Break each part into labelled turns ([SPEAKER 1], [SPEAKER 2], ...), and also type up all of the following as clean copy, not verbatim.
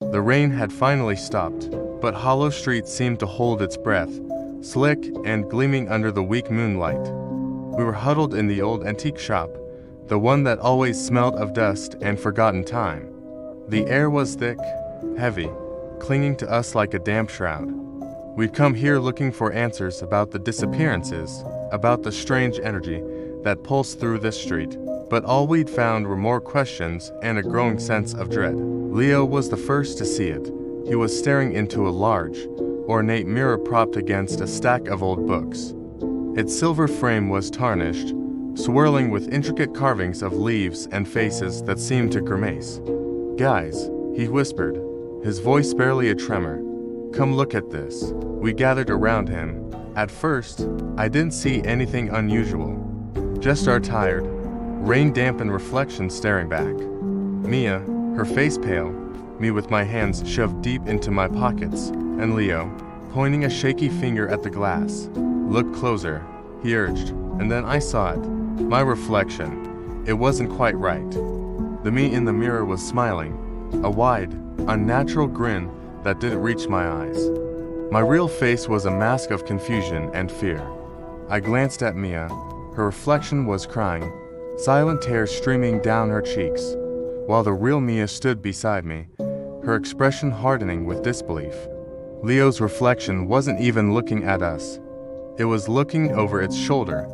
[SPEAKER 1] The rain had finally stopped, but Hollow Street seemed to hold its breath, slick and gleaming under the weak moonlight. We were huddled in the old antique shop, the one that always smelled of dust and forgotten time. The air was thick, heavy, clinging to us like a damp shroud. We'd come here looking for answers about the disappearances, about the strange energy that pulsed through this street, but all we'd found were more questions and a growing sense of dread. Leo was the first to see it. He was staring into a large, ornate mirror propped against a stack of old books. Its silver frame was tarnished, swirling with intricate carvings of leaves and faces that seemed to grimace. "Guys," he whispered, his voice barely a tremor. "Come look at this." We gathered around him. At first, I didn't see anything unusual. Just our tired, rain-dampened reflection staring back. Mia, her face pale, me with my hands shoved deep into my pockets, and Leo, pointing a shaky finger at the glass. "Look closer," he urged, and then I saw it. My reflection. It wasn't quite right. The me in the mirror was smiling, a wide, unnatural grin that didn't reach my eyes. My real face was a mask of confusion and fear. I glanced at Mia. Her reflection was crying, silent tears streaming down her cheeks, while the real Mia stood beside me, her expression hardening with disbelief. Leo's reflection wasn't even looking at us. It was looking over its shoulder,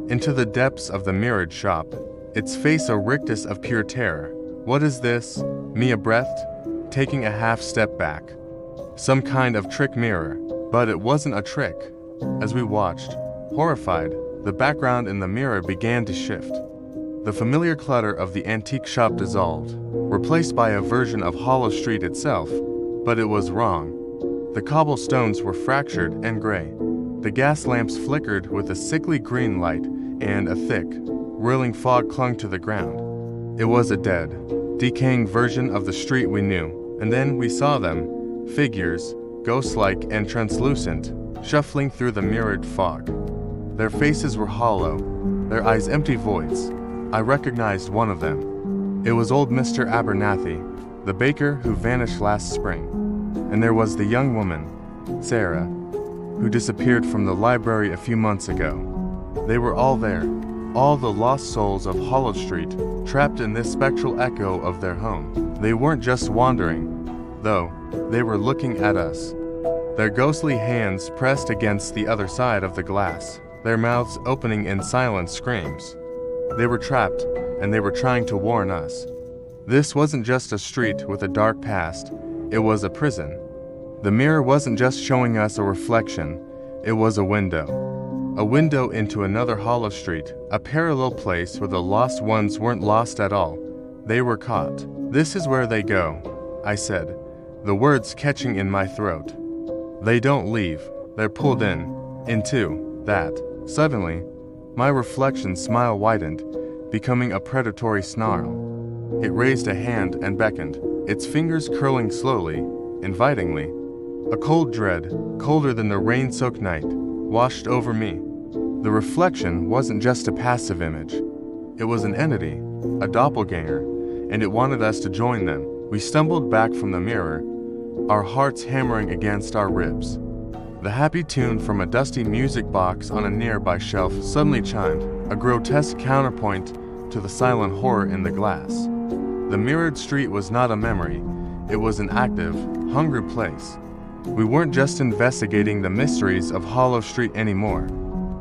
[SPEAKER 1] into the depths of the mirrored shop, its face a rictus of pure terror. "What is this?" Mia breathed, taking a half step back. Some kind of trick mirror, but it wasn't a trick. As we watched, horrified, the background in the mirror began to shift. The familiar clutter of the antique shop dissolved, replaced by a version of Hollow Street itself, but it was wrong. The cobblestones were fractured and gray. The gas lamps flickered with a sickly green light, and a thick, whirling fog clung to the ground. It was a dead, decaying version of the street we knew, and then we saw them, figures, ghost-like and translucent, shuffling through the mirrored fog. Their faces were hollow, their eyes empty voids. I recognized one of them. It was old Mr. Abernathy, the baker who vanished last spring. And there was the young woman, Sarah, who disappeared from the library a few months ago. They were all there, all the lost souls of Hollow Street, trapped in this spectral echo of their home. They weren't just wandering, though, they were looking at us. Their ghostly hands pressed against the other side of the glass, their mouths opening in silent screams. They were trapped, and they were trying to warn us. This wasn't just a street with a dark past, it was a prison. The mirror wasn't just showing us a reflection, it was a window. A window into another Hollow Street, a parallel place where the lost ones weren't lost at all. They were caught. "This is where they go," I said, the words catching in my throat. "They don't leave, they're pulled into that." Suddenly, my reflection's smile widened, becoming a predatory snarl. It raised a hand and beckoned, its fingers curling slowly, invitingly. A cold dread, colder than the rain-soaked night, washed over me. The reflection wasn't just a passive image. It was an entity, a doppelganger, and it wanted us to join them. We stumbled back from the mirror, our hearts hammering against our ribs. The happy tune from a dusty music box on a nearby shelf suddenly chimed, a grotesque counterpoint to the silent horror in the glass. The mirrored street was not a memory, it was an active, hungry place. We weren't just investigating the mysteries of Hollow Street anymore.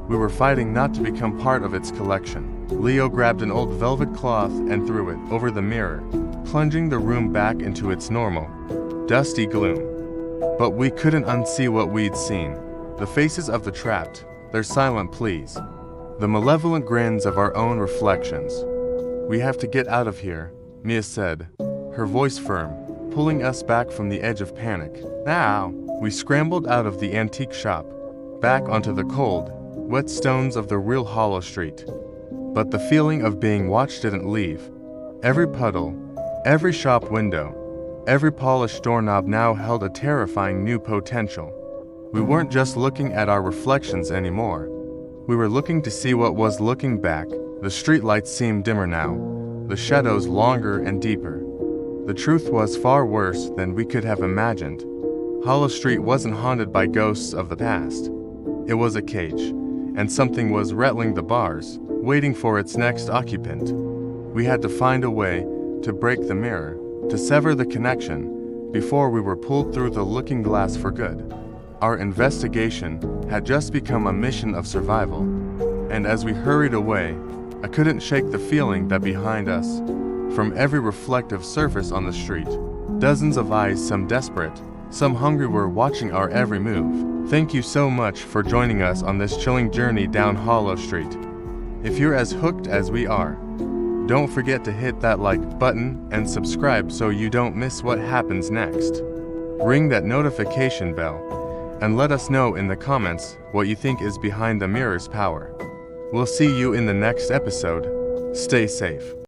[SPEAKER 1] We were fighting not to become part of its collection. Leo grabbed an old velvet cloth and threw it over the mirror, plunging the room back into its normal, dusty gloom. But we couldn't unsee what we'd seen. The faces of the trapped, their silent pleas, the malevolent grins of our own reflections. "We have to get out of here," Mia said, her voice firm, pulling us back from the edge of panic. "Now!" We scrambled out of the antique shop, back onto the cold, wet stones of the real Hollow Street. But the feeling of being watched didn't leave. Every puddle, every shop window, every polished doorknob now held a terrifying new potential. We weren't just looking at our reflections anymore. We were looking to see what was looking back. The streetlights seemed dimmer now, the shadows longer and deeper. The truth was far worse than we could have imagined. Hollow Street wasn't haunted by ghosts of the past. It was a cage, and something was rattling the bars, waiting for its next occupant. We had to find a way to break the mirror, to sever the connection, before we were pulled through the looking glass for good. Our investigation had just become a mission of survival, and as we hurried away, I couldn't shake the feeling that behind us, from every reflective surface on the street, dozens of eyes, some desperate, some hungry, were watching our every move. Thank you so much for joining us on this chilling journey down Hollow Street. If you're as hooked as we are, don't forget to hit that like button and subscribe so you don't miss what happens next. Ring that notification bell and let us know in the comments what you think is behind the mirror's power. We'll see you in the next episode. Stay safe.